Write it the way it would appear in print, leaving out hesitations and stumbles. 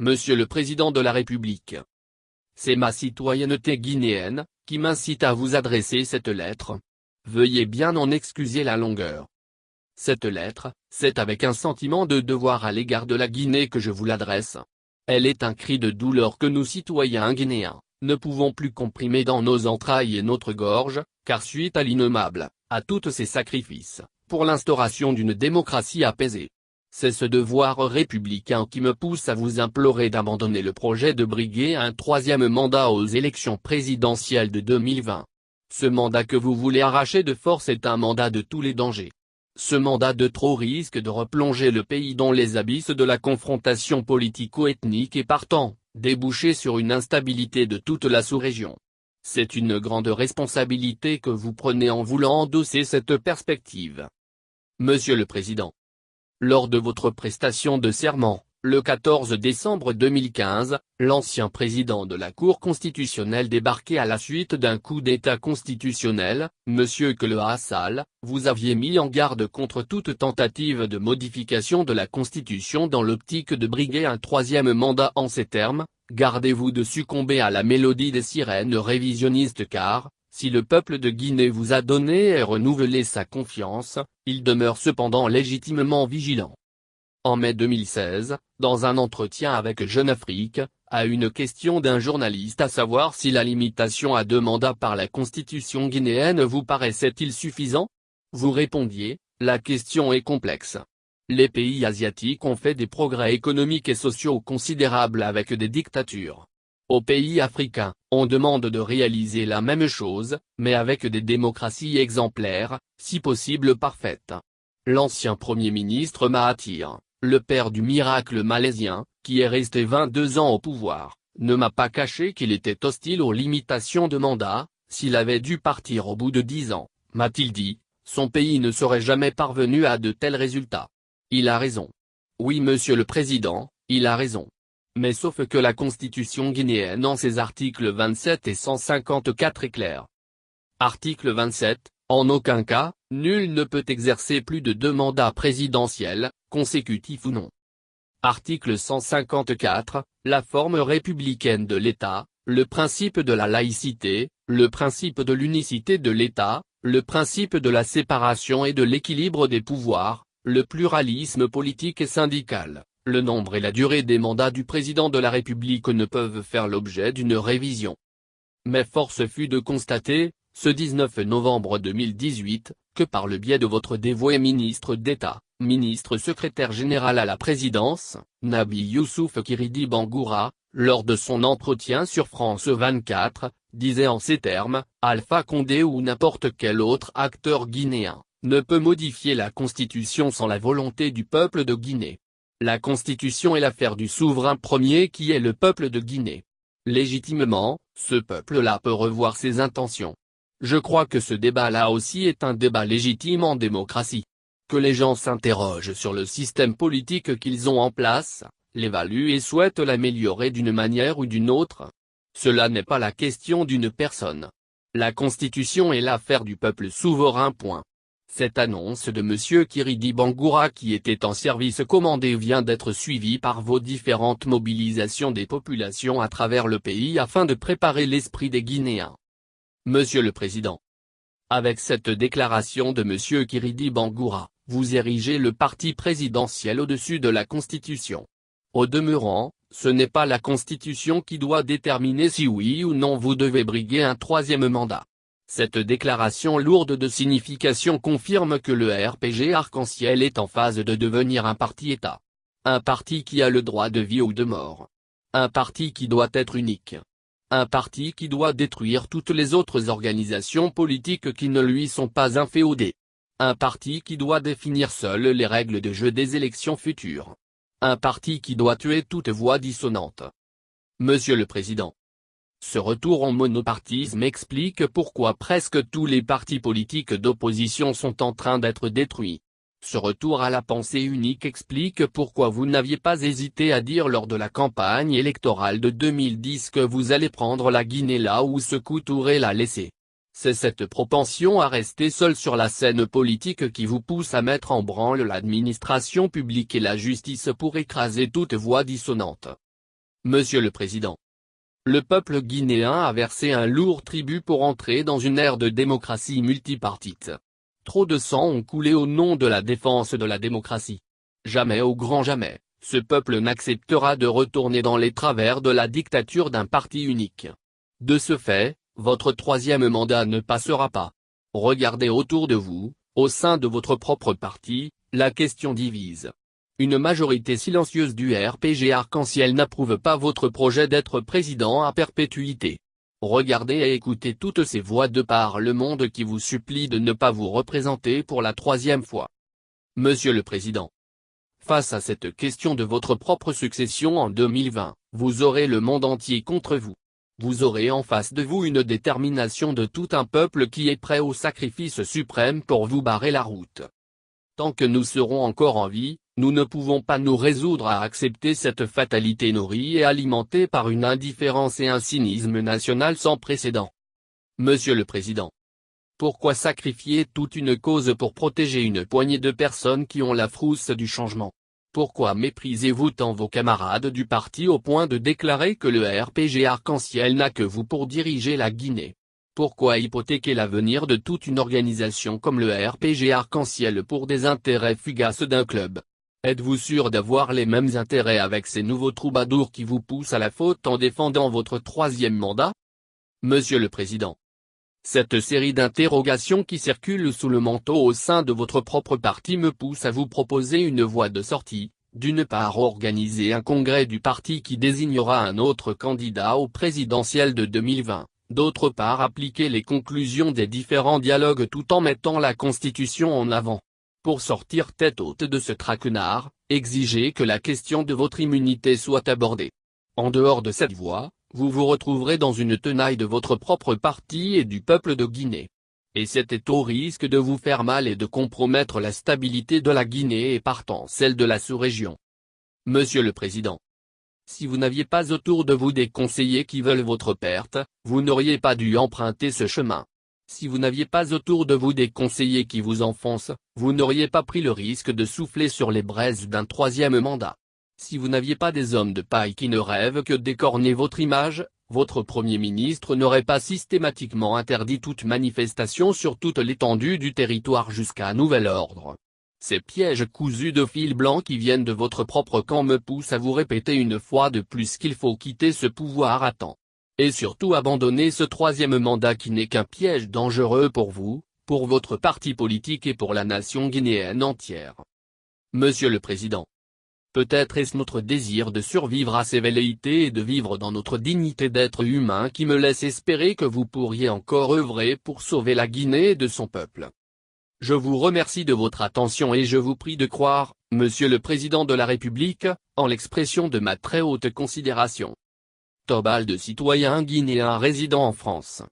Monsieur le Président de la République. C'est ma citoyenneté guinéenne, qui m'incite à vous adresser cette lettre. Veuillez bien en excuser la longueur. Cette lettre, c'est avec un sentiment de devoir à l'égard de la Guinée que je vous l'adresse. Elle est un cri de douleur que nous citoyens guinéens, ne pouvons plus comprimer dans nos entrailles et notre gorge, car suite à l'innommable, à tous ces sacrifices, pour l'instauration d'une démocratie apaisée. C'est ce devoir républicain qui me pousse à vous implorer d'abandonner le projet de briguer un troisième mandat aux élections présidentielles de 2020. Ce mandat que vous voulez arracher de force est un mandat de tous les dangers. Ce mandat de trop risque de replonger le pays dans les abysses de la confrontation politico-ethnique et partant, déboucher sur une instabilité de toute la sous-région. C'est une grande responsabilité que vous prenez en voulant endosser cette perspective. Monsieur le Président. Lors de votre prestation de serment, le 14 décembre 2015, l'ancien président de la Cour constitutionnelle débarquait à la suite d'un coup d'État constitutionnel, M. Keloha Sall, vous aviez mis en garde contre toute tentative de modification de la Constitution dans l'optique de briguer un troisième mandat en ces termes, gardez-vous de succomber à la mélodie des sirènes révisionnistes car, si le peuple de Guinée vous a donné et renouvelé sa confiance, il demeure cependant légitimement vigilant. En mai 2016, dans un entretien avec Jeune Afrique, à une question d'un journaliste à savoir si la limitation à 2 mandats par la constitution guinéenne vous paraissait-il suffisant, vous répondiez, la question est complexe. Les pays asiatiques ont fait des progrès économiques et sociaux considérables avec des dictatures. Aux pays africains, on demande de réaliser la même chose, mais avec des démocraties exemplaires, si possible parfaites. L'ancien Premier ministre Mahathir, le père du miracle malaisien, qui est resté 22 ans au pouvoir, ne m'a pas caché qu'il était hostile aux limitations de mandat. S'il avait dû partir au bout de 10 ans, m'a-t-il dit, son pays ne serait jamais parvenu à de tels résultats. Il a raison. Oui, Monsieur le Président, il a raison. Mais sauf que la Constitution guinéenne en ses articles 27 et 154 est claire. Article 27, en aucun cas, nul ne peut exercer plus de 2 mandats présidentiels, consécutifs ou non. Article 154, la forme républicaine de l'État, le principe de la laïcité, le principe de l'unicité de l'État, le principe de la séparation et de l'équilibre des pouvoirs, le pluralisme politique et syndical. Le nombre et la durée des mandats du président de la République ne peuvent faire l'objet d'une révision. Mais force fut de constater, ce 19 novembre 2018, que par le biais de votre dévoué ministre d'État, ministre secrétaire général à la présidence, Nabi Youssouf Kiridi Bangoura, lors de son entretien sur France 24, disait en ces termes, Alpha Condé ou n'importe quel autre acteur guinéen, ne peut modifier la Constitution sans la volonté du peuple de Guinée. La Constitution est l'affaire du souverain premier qui est le peuple de Guinée. Légitimement, ce peuple-là peut revoir ses intentions. Je crois que ce débat-là aussi est un débat légitime en démocratie. Que les gens s'interrogent sur le système politique qu'ils ont en place, l'évaluent et souhaitent l'améliorer d'une manière ou d'une autre. Cela n'est pas la question d'une personne. La Constitution est l'affaire du peuple souverain. Point. Cette annonce de M. Kiridi Bangoura qui était en service commandé vient d'être suivie par vos différentes mobilisations des populations à travers le pays afin de préparer l'esprit des Guinéens. Monsieur le Président. Avec cette déclaration de M. Kiridi Bangoura, vous érigez le parti présidentiel au-dessus de la Constitution. Au demeurant, ce n'est pas la Constitution qui doit déterminer si oui ou non vous devez briguer un troisième mandat. Cette déclaration lourde de signification confirme que le RPG Arc-en-Ciel est en phase de devenir un parti-État. Un parti qui a le droit de vie ou de mort. Un parti qui doit être unique. Un parti qui doit détruire toutes les autres organisations politiques qui ne lui sont pas inféodées. Un parti qui doit définir seul les règles de jeu des élections futures. Un parti qui doit tuer toute voix dissonante. Monsieur le Président. Ce retour au monopartisme explique pourquoi presque tous les partis politiques d'opposition sont en train d'être détruits. Ce retour à la pensée unique explique pourquoi vous n'aviez pas hésité à dire lors de la campagne électorale de 2010 que vous allez prendre la Guinée là où Sékou Touré l'a laissée. C'est cette propension à rester seul sur la scène politique qui vous pousse à mettre en branle l'administration publique et la justice pour écraser toute voix dissonante. Monsieur le Président. Le peuple guinéen a versé un lourd tribut pour entrer dans une ère de démocratie multipartite. Trop de sang ont coulé au nom de la défense de la démocratie. Jamais au grand jamais, ce peuple n'acceptera de retourner dans les travers de la dictature d'un parti unique. De ce fait, votre troisième mandat ne passera pas. Regardez autour de vous, au sein de votre propre parti, la question divise. Une majorité silencieuse du RPG Arc-en-Ciel n'approuve pas votre projet d'être président à perpétuité. Regardez et écoutez toutes ces voix de par le monde qui vous supplient de ne pas vous représenter pour la troisième fois. Monsieur le Président. Face à cette question de votre propre succession en 2020, vous aurez le monde entier contre vous. Vous aurez en face de vous une détermination de tout un peuple qui est prêt au sacrifice suprême pour vous barrer la route. Tant que nous serons encore en vie, nous ne pouvons pas nous résoudre à accepter cette fatalité nourrie et alimentée par une indifférence et un cynisme national sans précédent. Monsieur le Président. Pourquoi sacrifier toute une cause pour protéger une poignée de personnes qui ont la frousse du changement? Pourquoi méprisez-vous tant vos camarades du parti au point de déclarer que le RPG Arc-en-Ciel n'a que vous pour diriger la Guinée? Pourquoi hypothéquer l'avenir de toute une organisation comme le RPG Arc-en-Ciel pour des intérêts fugaces d'un club? Êtes-vous sûr d'avoir les mêmes intérêts avec ces nouveaux troubadours qui vous poussent à la faute en défendant votre troisième mandat? Monsieur le Président. Cette série d'interrogations qui circulent sous le manteau au sein de votre propre parti me pousse à vous proposer une voie de sortie. D'une part, organiser un congrès du parti qui désignera un autre candidat au présidentiel de 2020. D'autre part, appliquer les conclusions des différents dialogues tout en mettant la Constitution en avant. Pour sortir tête haute de ce traquenard, exigez que la question de votre immunité soit abordée. En dehors de cette voie, vous vous retrouverez dans une tenaille de votre propre parti et du peuple de Guinée. Et c'était au risque de vous faire mal et de compromettre la stabilité de la Guinée et partant celle de la sous-région. Monsieur le Président. Si vous n'aviez pas autour de vous des conseillers qui veulent votre perte, vous n'auriez pas dû emprunter ce chemin. Si vous n'aviez pas autour de vous des conseillers qui vous enfoncent, vous n'auriez pas pris le risque de souffler sur les braises d'un troisième mandat. Si vous n'aviez pas des hommes de paille qui ne rêvent que d'écorner votre image, votre Premier ministre n'aurait pas systématiquement interdit toute manifestation sur toute l'étendue du territoire jusqu'à nouvel ordre. Ces pièges cousus de fil blanc qui viennent de votre propre camp me poussent à vous répéter une fois de plus qu'il faut quitter ce pouvoir à temps. Et surtout abandonner ce troisième mandat qui n'est qu'un piège dangereux pour vous, pour votre parti politique et pour la nation guinéenne entière. Monsieur le Président. Peut-être est-ce notre désir de survivre à ces velléités et de vivre dans notre dignité d'être humain qui me laisse espérer que vous pourriez encore œuvrer pour sauver la Guinée et de son peuple. Je vous remercie de votre attention et je vous prie de croire, Monsieur le Président de la République, en l'expression de ma très haute considération. Tobal de citoyen guinéen résidant en France.